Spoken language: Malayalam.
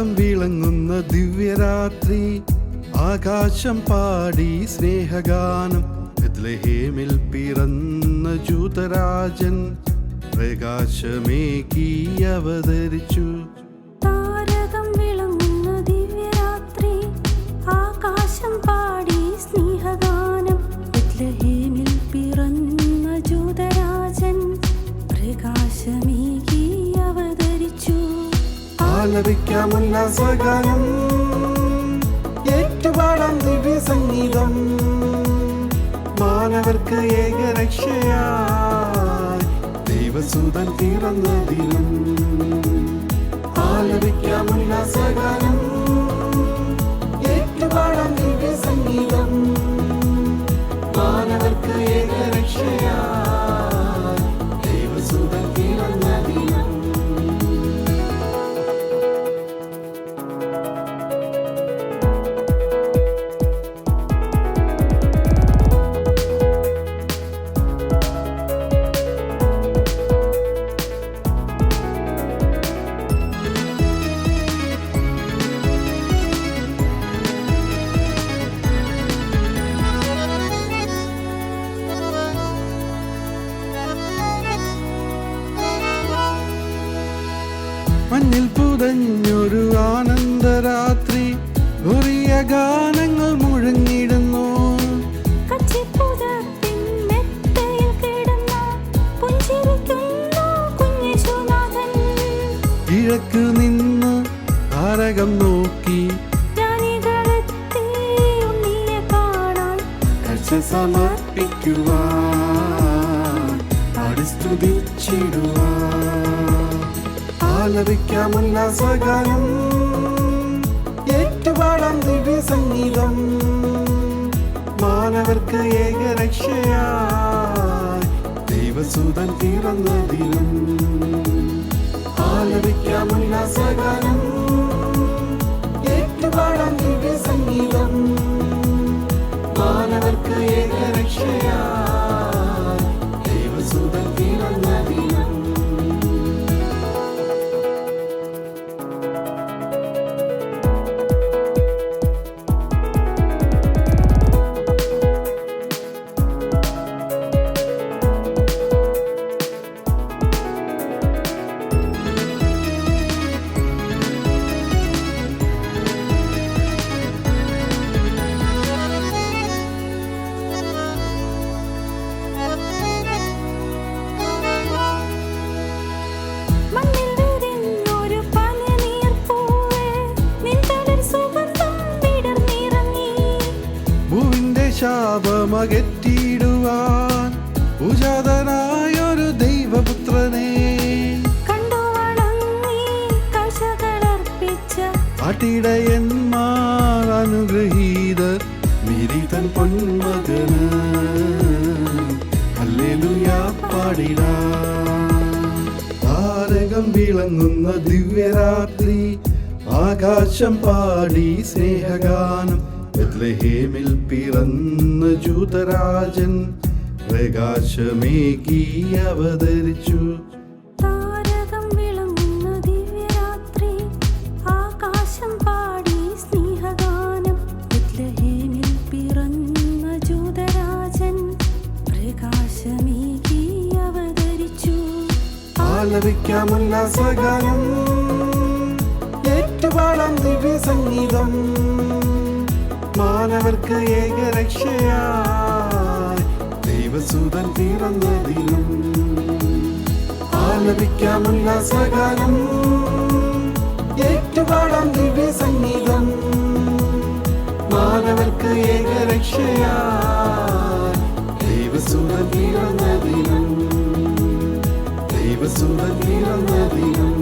താരകം വിളങ്ങുന്ന ദിവ്യരാത്രി, ആകാശം പാടി സ്നേഹഗാനം. ബെത്ലഹേമിൽ പിറന്ന ജൂതരാജൻ പ്രകാശമേകി അവതരിച്ചു. താരകം വിളങ്ങുന്ന ദിവ്യരാത്രി, ആകാശം പാടി സ്നേഹഗാനം. ബെത്ലഹേമിൽ പിറന്ന ജൂതരാജൻ പ്രകാശമേകി അവതരിച്ചു. ആലപിക്കാം ഉല്ലാസഗാനം, ഏറ്റുപാടാം ദിവ്യ സംഗീതം. മാനവർക്ക് ഏകരക്ഷയായി ദൈവസുതൻ പിറന്ന ദിനം. ആലപിക്കാം ഉല്ലാസഗാനം, ഏറ്റുപാടാം ദിവ്യ സംഗീതം. മാനവർക്ക് ഏകരക്ഷയായി ദൈവസുതൻ പിറന്ന ദിനം. മഞ്ഞിൽ പുതഞ്ഞൊരു ആനന്ദരാത്രി, ഒറിയ ഗാനങ്ങൾ മുഴങ്ങിടുന്നു. കിഴക്ക് നിന്ന് താരകം നോക്കി സമർപ്പിക്കുവാൻ സ്തുതിച്ചിടുവാൻ. ആലപിക്കാം ഉല്ലാസഗാനം, ഏറ്റുപാടാം ദിവ്യ സംഗീതം. മാനവർക്ക് ഏകരക്ഷയായി ദൈവസുതൻ പിറന്ന ദിനം. ആലപിക്കാം ഉല്ലാസഗാനം, ഏറ്റുപാടാം ദിവ്യ സംഗീതം. മാനവർക്ക് ഏകരക്ഷയായി ദൈവസുതൻ പിറന്ന ദിനം. ശാപമകറ്റിയിടുവാൻ പൂജാതനായൊരു ദൈവപുത്രനെ ആട്ടിടയന്മാർ അനുഗ്രഹീതർ മിരിതൻ പൊന്മകന് ഹല്ലേലൂയ പാടിടാം. താരകം വിളങ്ങുന്ന ദിവ്യരാത്രി, ആകാശം പാടി സ്നേഹഗാനം. ബെത്ലഹേമിൽ പിറന്ന ജൂതരാജൻ പ്രകാശമേകി അവതരിച്ചു. താരകം വിളങ്ങുന്ന ദിവ്യരാത്രി, ആകാശം പാടി സ്നേഹഗാനം. ബെത്ലഹേമിൽ പിറന്ന ജൂതരാജൻ പ്രകാശമേകി അവതരിച്ചു. ആലപിക്കാം ഉല്ലാസഗാനം, ഏറ്റുപാടാം ദിവ്യ സംഗീതം. മാനവർക്ക് ഏകരക്ഷയായി ദൈവസുതൻ പിറന്ന ദിനം. ആലപിക്കാം ഉല്ലാസഗാനം, ഏറ്റുപാടാം ദിവ്യ സംഗീതം. മാനവർക്ക് ഏകരക്ഷയായി ദൈവസുതൻ പിറന്ന ദിനം. ദൈവസുതൻ പിറന്ന ദിനം.